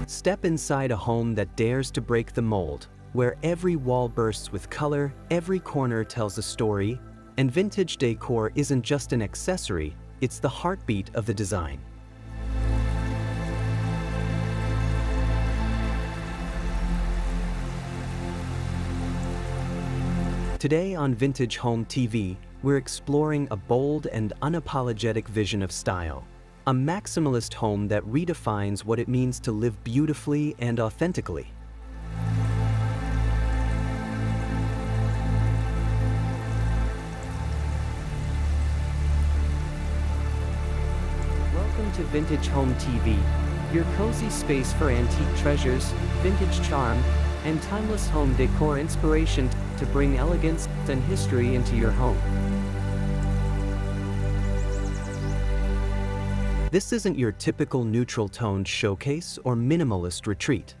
Step inside a home that dares to break the mold, where every wall bursts with color, every corner tells a story, and vintage decor isn't just an accessory, it's the heartbeat of the design. Today on Vintage Home TV, we're exploring a bold and unapologetic vision of style. A maximalist home that redefines what it means to live beautifully and authentically. Welcome to Vintage Home TV, your cozy space for antique treasures, vintage charm, and timeless home decor inspiration to bring elegance and history into your home. This isn't your typical neutral-toned showcase or minimalist retreat.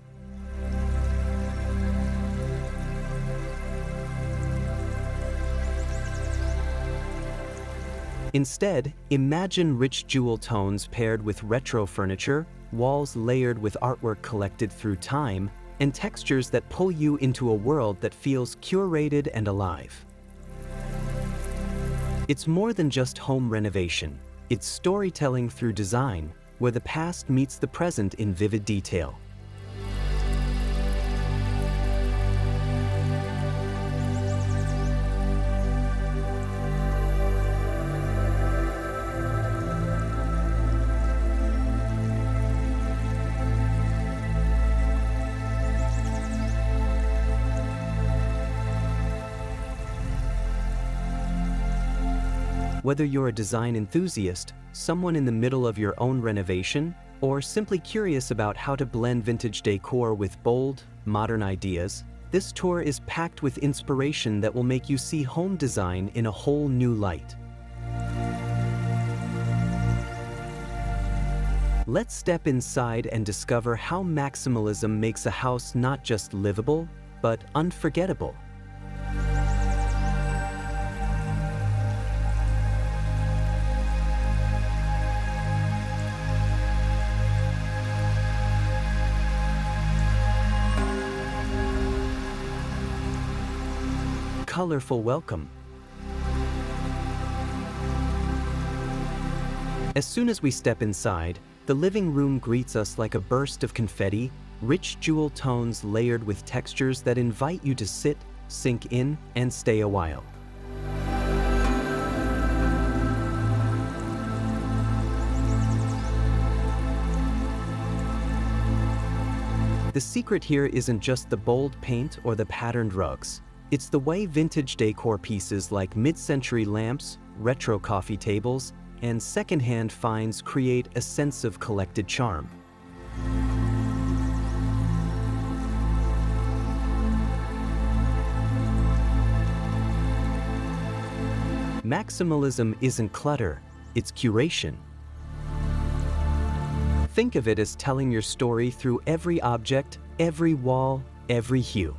Instead, imagine rich jewel tones paired with retro furniture, walls layered with artwork collected through time, and textures that pull you into a world that feels curated and alive. It's more than just home renovation. It's storytelling through design, where the past meets the present in vivid detail. Whether you're a design enthusiast, someone in the middle of your own renovation, or simply curious about how to blend vintage decor with bold, modern ideas, this tour is packed with inspiration that will make you see home design in a whole new light. Let's step inside and discover how maximalism makes a house not just livable, but unforgettable. Colorful welcome. As soon as we step inside, the living room greets us like a burst of confetti, rich jewel tones layered with textures that invite you to sit, sink in, and stay a while. The secret here isn't just the bold paint or the patterned rugs. It's the way vintage decor pieces like mid-century lamps, retro coffee tables, and secondhand finds create a sense of collected charm. Maximalism isn't clutter, it's curation. Think of it as telling your story through every object, every wall, every hue.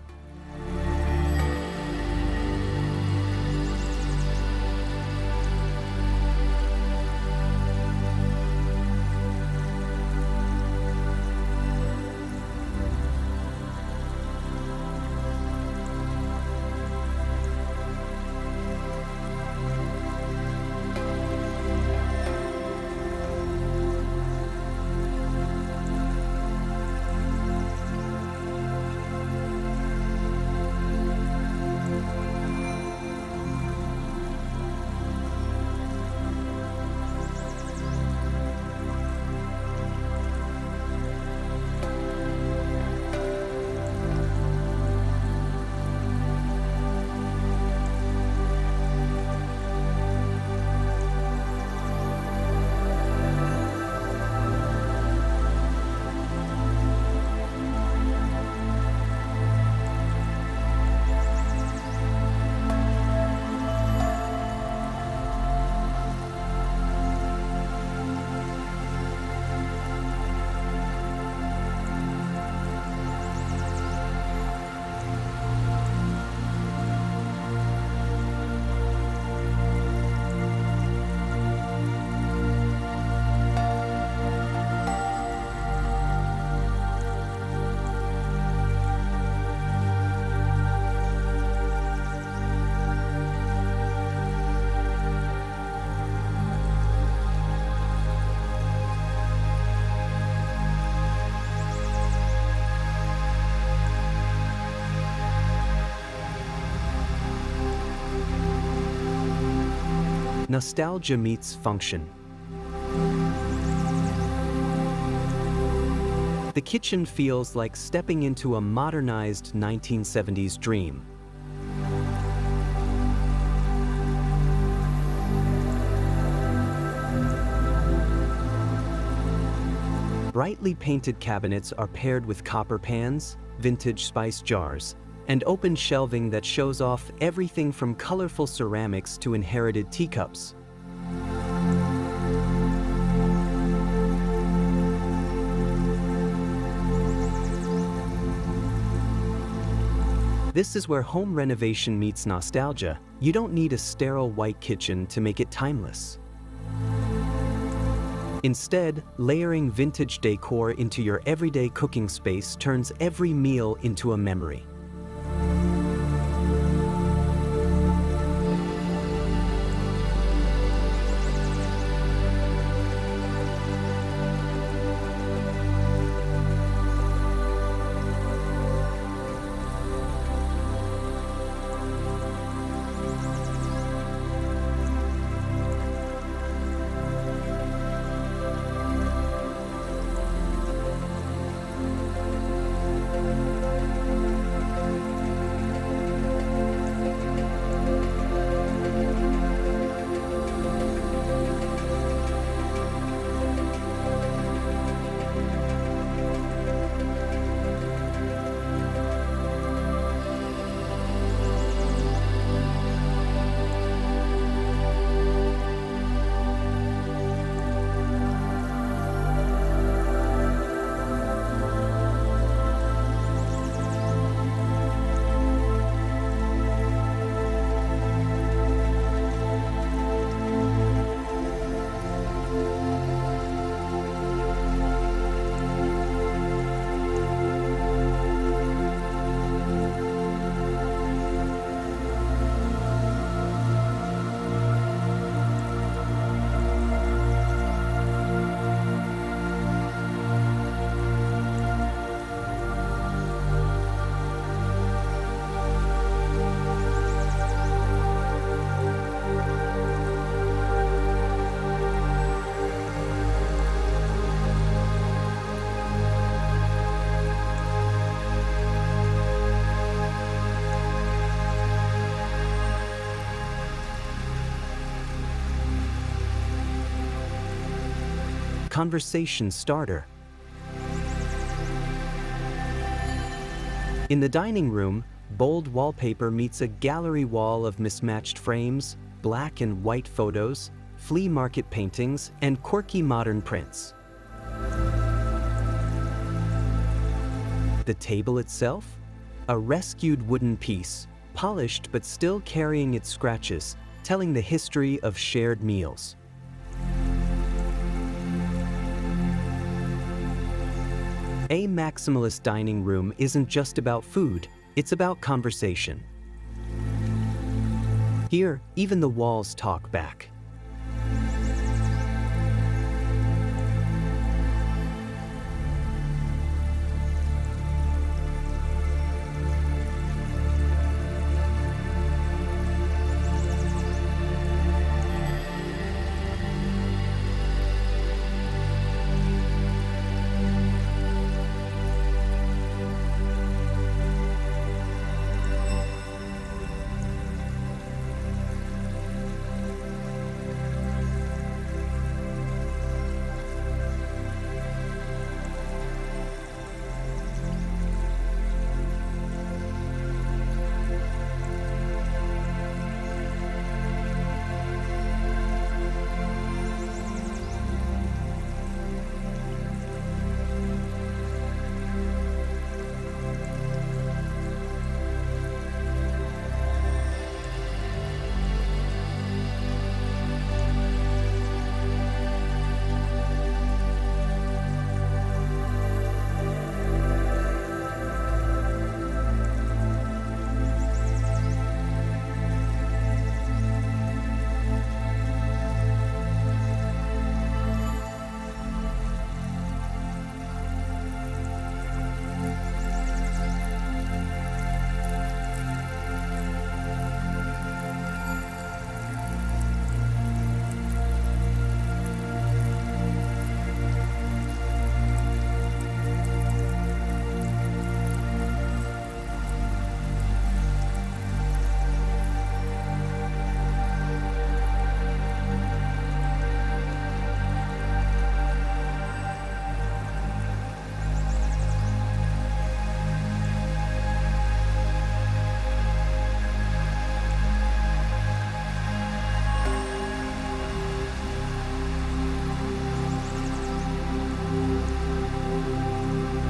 nostalgia meets function. The kitchen feels like stepping into a modernized 1970s dream. Brightly painted cabinets are paired with copper pans, vintage spice jars, and open shelving that shows off everything from colorful ceramics to inherited teacups. This is where home renovation meets nostalgia. You don't need a sterile white kitchen to make it timeless. Instead, layering vintage decor into your everyday cooking space turns every meal into a memory. Conversation starter. In the dining room, bold wallpaper meets a gallery wall of mismatched frames, black and white photos, flea market paintings, and quirky modern prints. The table itself? A rescued wooden piece, polished but still carrying its scratches, telling the history of shared meals. A maximalist dining room isn't just about food, it's about conversation. Here, even the walls talk back.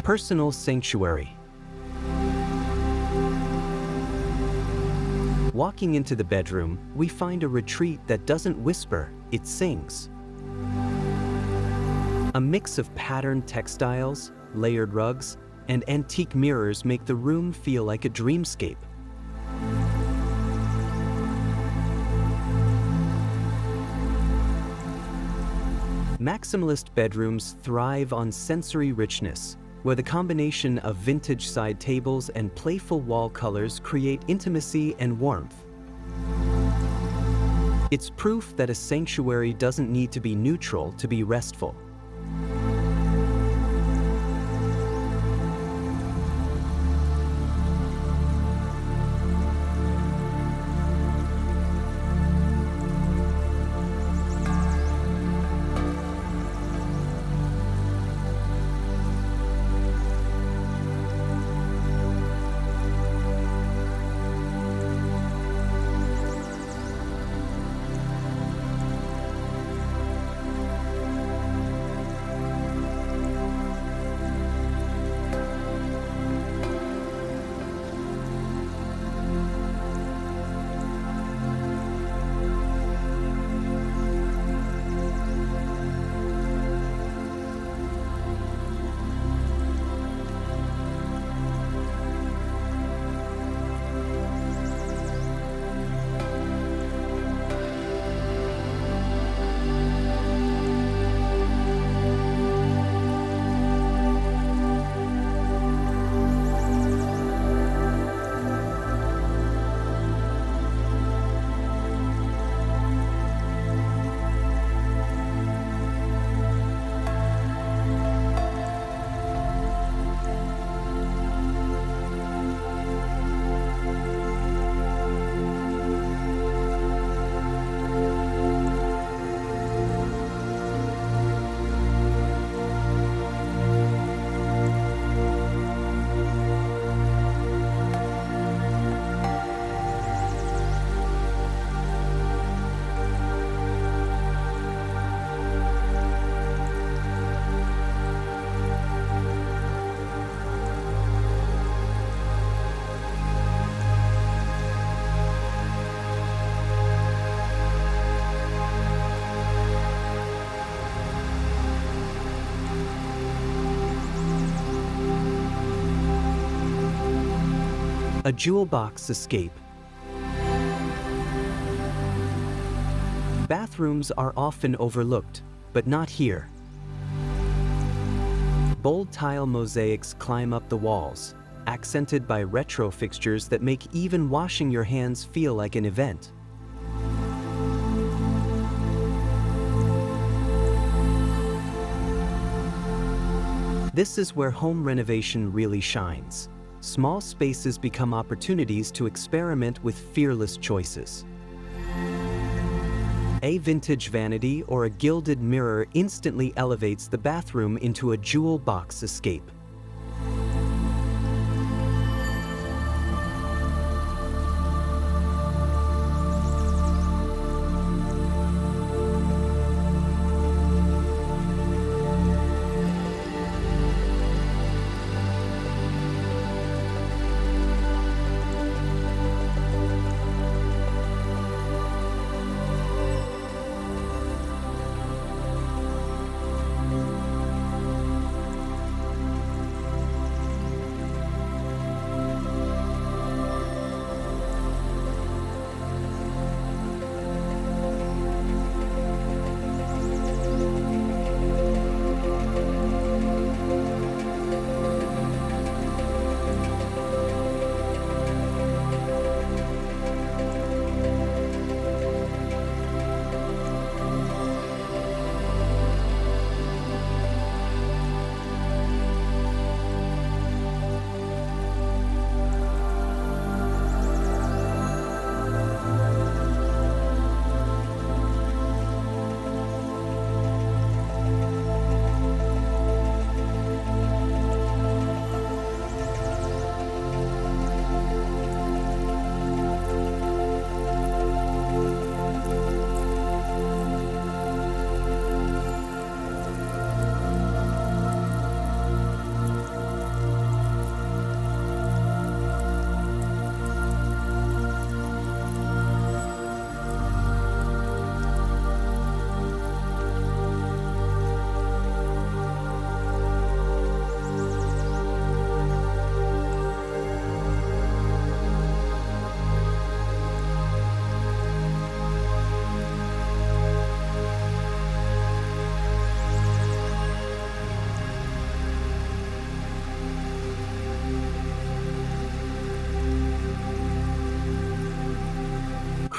Personal sanctuary. Walking into the bedroom, we find a retreat that doesn't whisper, it sings. A mix of patterned textiles, layered rugs, and antique mirrors make the room feel like a dreamscape. Maximalist bedrooms thrive on sensory richness, where the combination of vintage side tables and playful wall colors create intimacy and warmth. It's proof that a sanctuary doesn't need to be neutral to be restful. A jewel box escape. Bathrooms are often overlooked, but not here. Bold tile mosaics climb up the walls, accented by retro fixtures that make even washing your hands feel like an event. This is where home renovation really shines. Small spaces become opportunities to experiment with fearless choices. A vintage vanity or a gilded mirror instantly elevates the bathroom into a jewel box escape.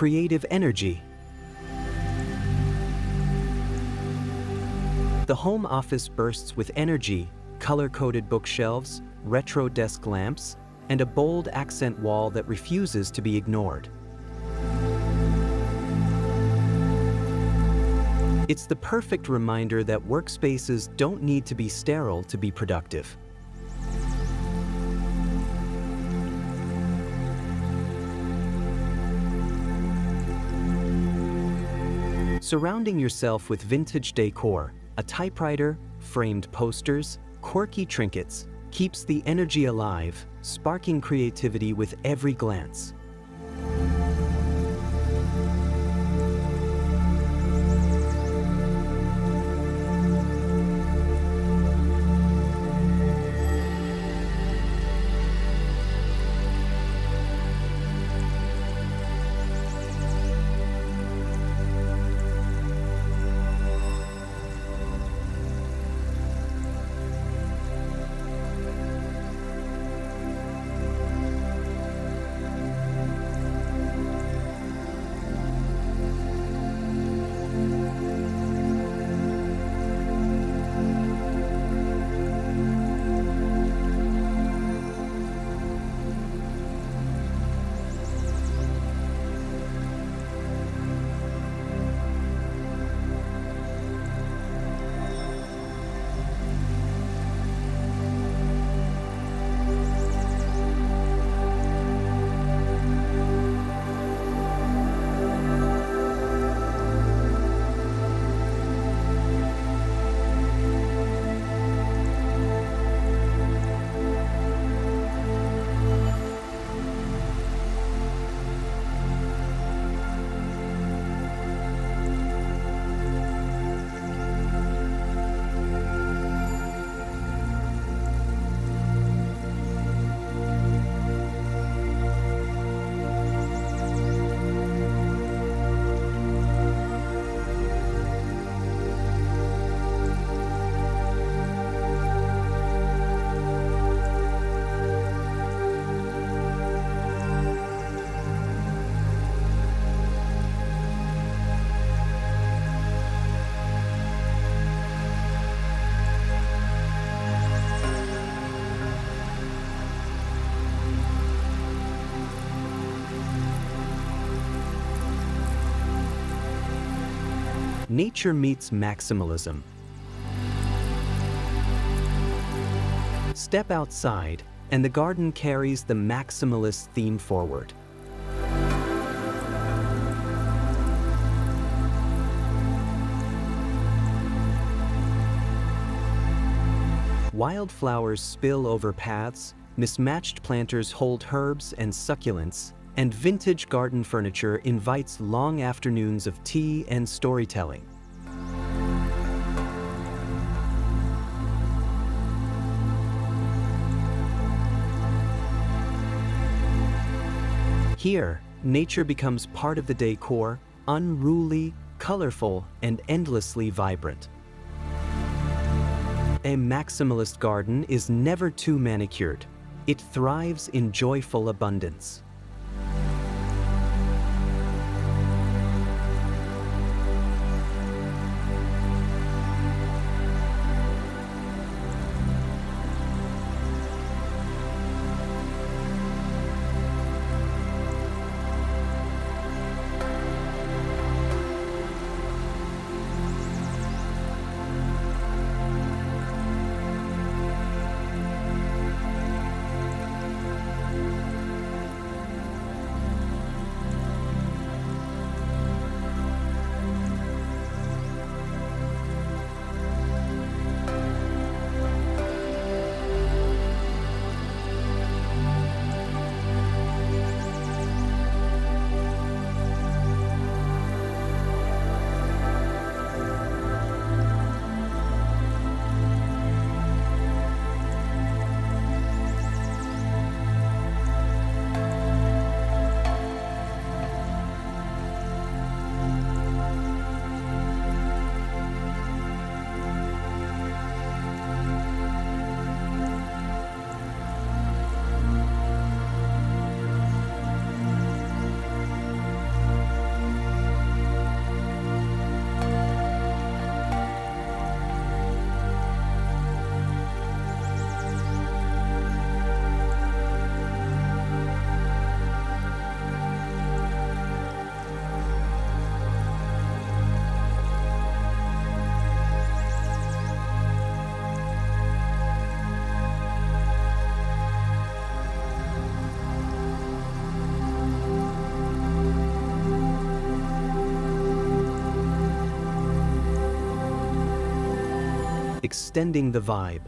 creative energy. The home office bursts with energy, color-coded bookshelves, retro desk lamps, and a bold accent wall that refuses to be ignored. It's the perfect reminder that workspaces don't need to be sterile to be productive. Surrounding yourself with vintage decor, a typewriter, framed posters, quirky trinkets, keeps the energy alive, sparking creativity with every glance. Nature meets maximalism. Step outside, and the garden carries the maximalist theme forward. Wildflowers spill over paths, mismatched planters hold herbs and succulents, and vintage garden furniture invites long afternoons of tea and storytelling. Here, nature becomes part of the decor, unruly, colorful, and endlessly vibrant. A maximalist garden is never too manicured. It thrives in joyful abundance. extending the vibe.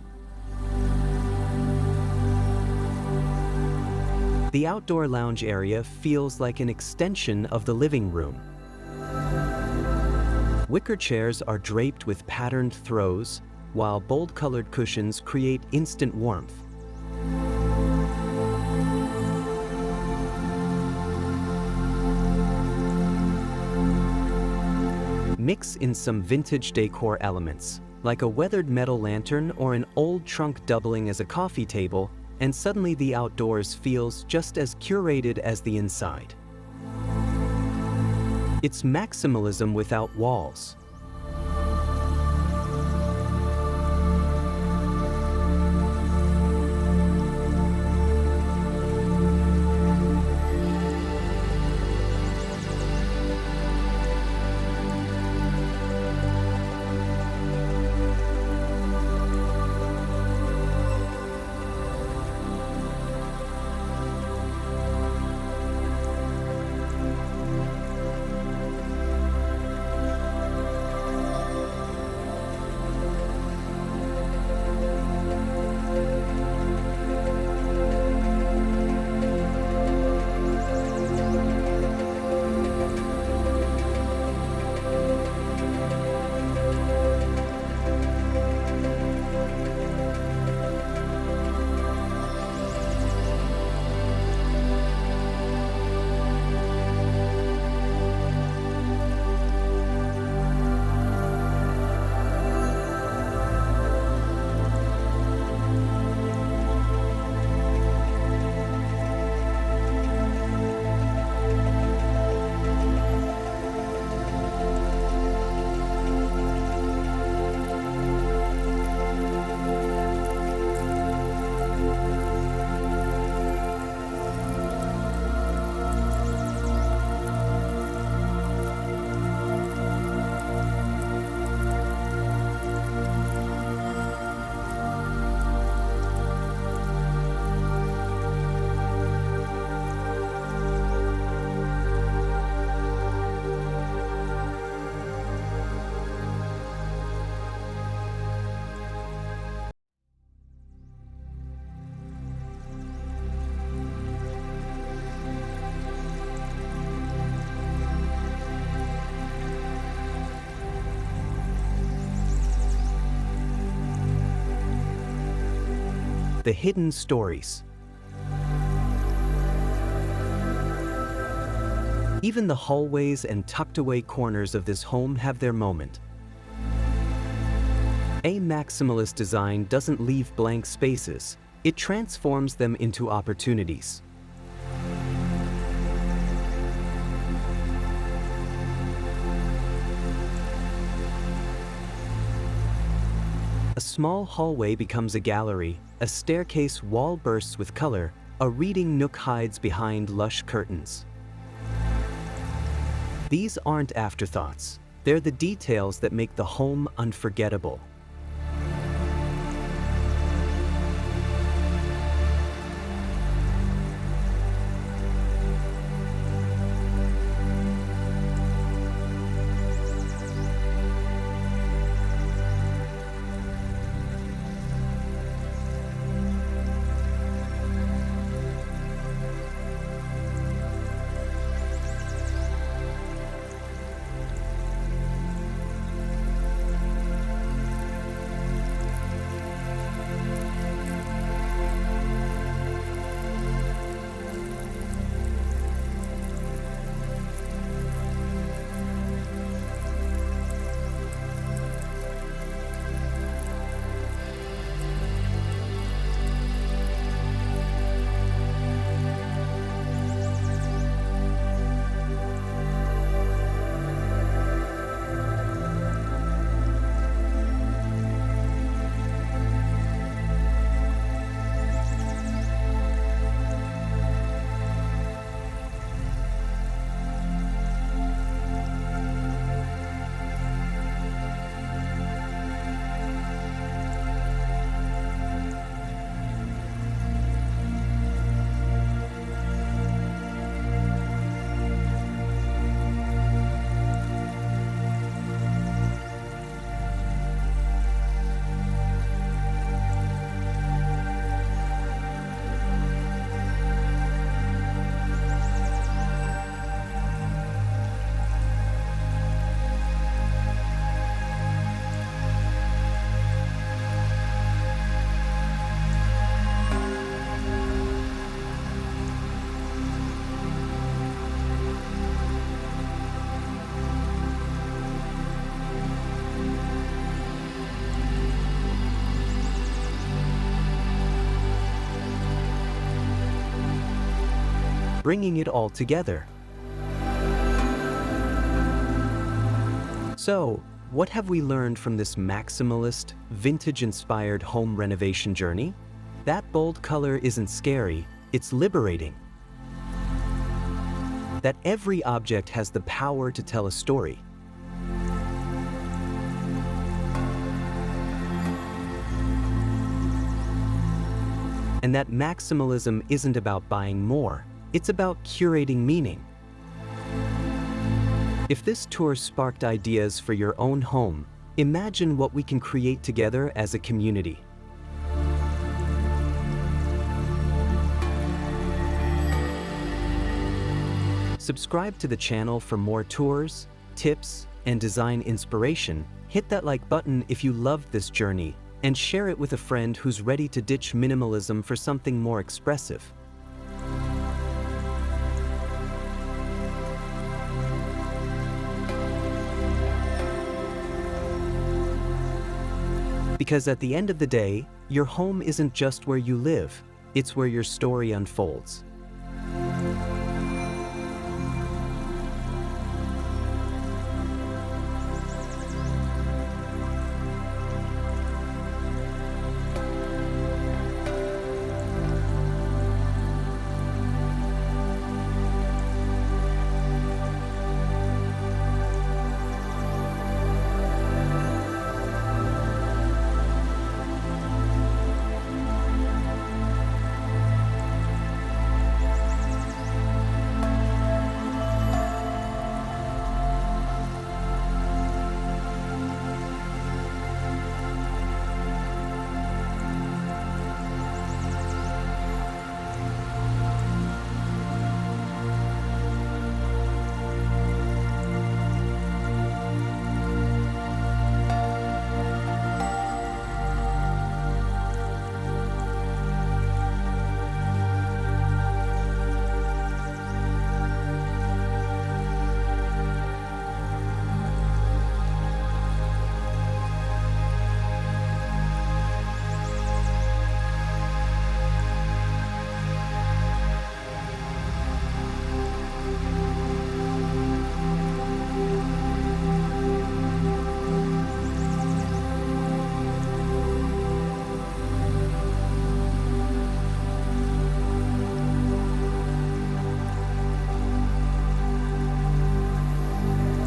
The outdoor lounge area feels like an extension of the living room. Wicker chairs are draped with patterned throws, while bold-colored cushions create instant warmth. Mix in some vintage decor elements, like a weathered metal lantern or an old trunk doubling as a coffee table, and suddenly the outdoors feels just as curated as the inside. It's maximalism without walls. The hidden stories. Even the hallways and tucked-away corners of this home have their moment. A maximalist design doesn't leave blank spaces, it transforms them into opportunities. A small hallway becomes a gallery, a staircase wall bursts with color, a reading nook hides behind lush curtains. These aren't afterthoughts, they're the details that make the home unforgettable. bringing it all together. So, what have we learned from this maximalist, vintage-inspired home renovation journey? That bold color isn't scary, it's liberating. That every object has the power to tell a story. And that maximalism isn't about buying more, it's about curating meaning. If this tour sparked ideas for your own home, imagine what we can create together as a community. Subscribe to the channel for more tours, tips, and design inspiration. Hit that like button if you loved this journey, and share it with a friend who's ready to ditch minimalism for something more expressive. Because at the end of the day, your home isn't just where you live, it's where your story unfolds.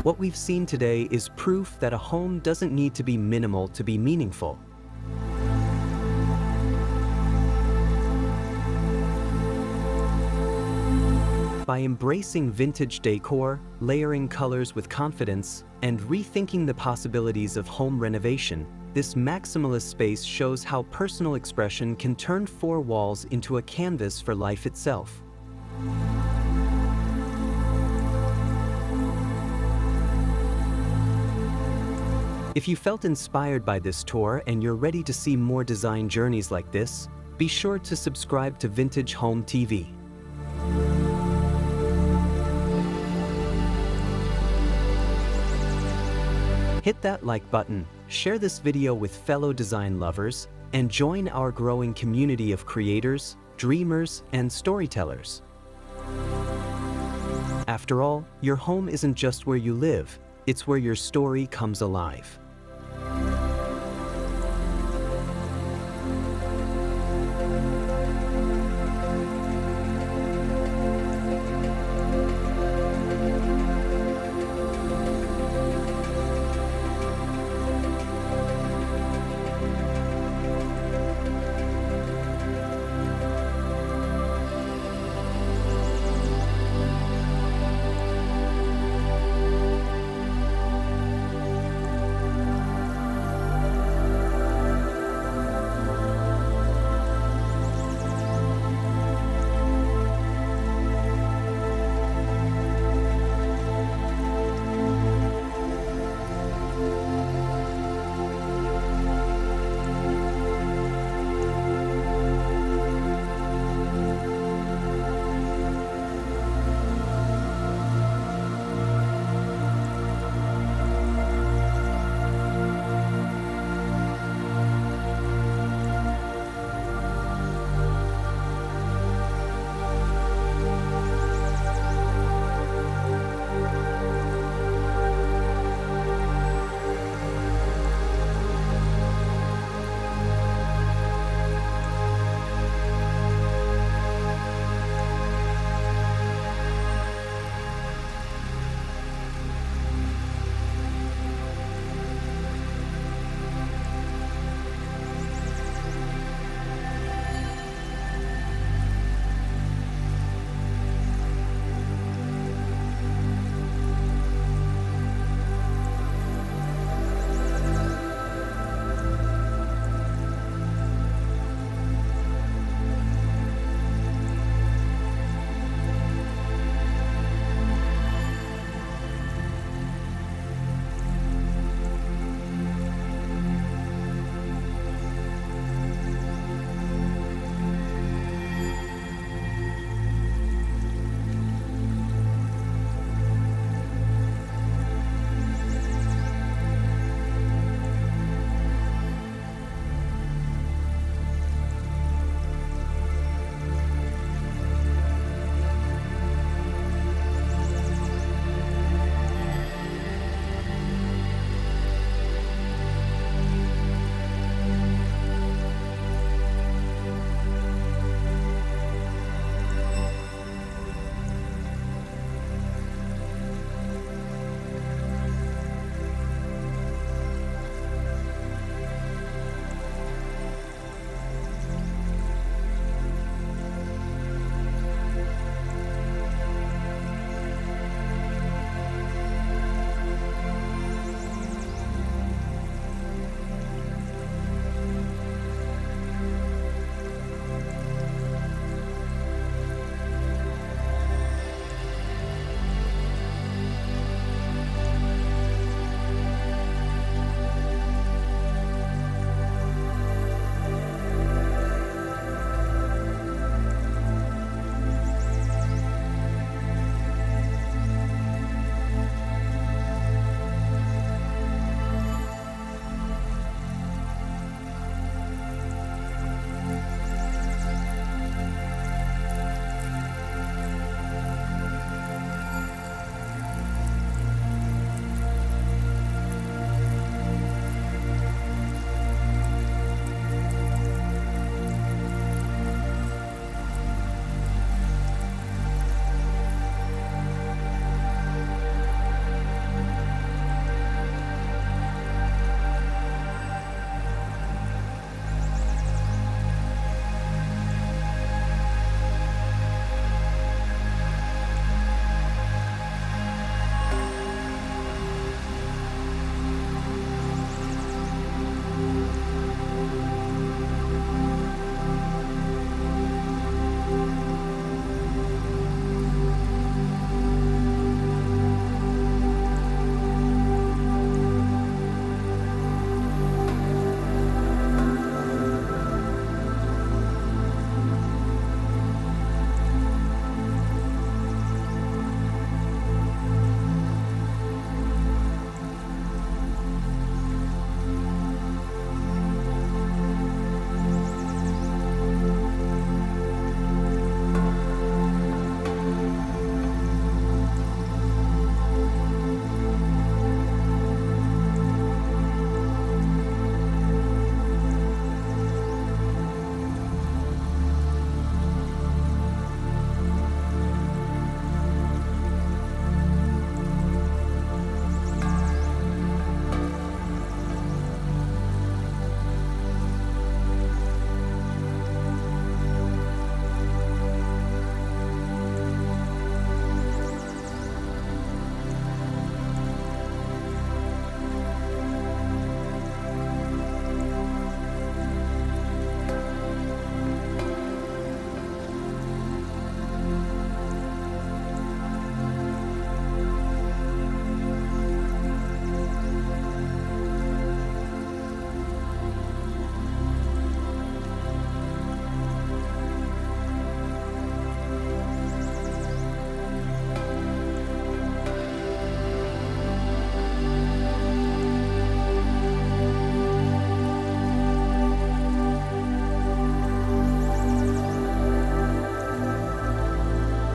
What we've seen today is proof that a home doesn't need to be minimal to be meaningful. By embracing vintage decor, layering colors with confidence, and rethinking the possibilities of home renovation, this maximalist space shows how personal expression can turn four walls into a canvas for life itself. If you felt inspired by this tour and you're ready to see more design journeys like this, be sure to subscribe to Vintage Home TV. Hit that like button, share this video with fellow design lovers, and join our growing community of creators, dreamers, and storytellers. After all, your home isn't just where you live, it's where your story comes alive.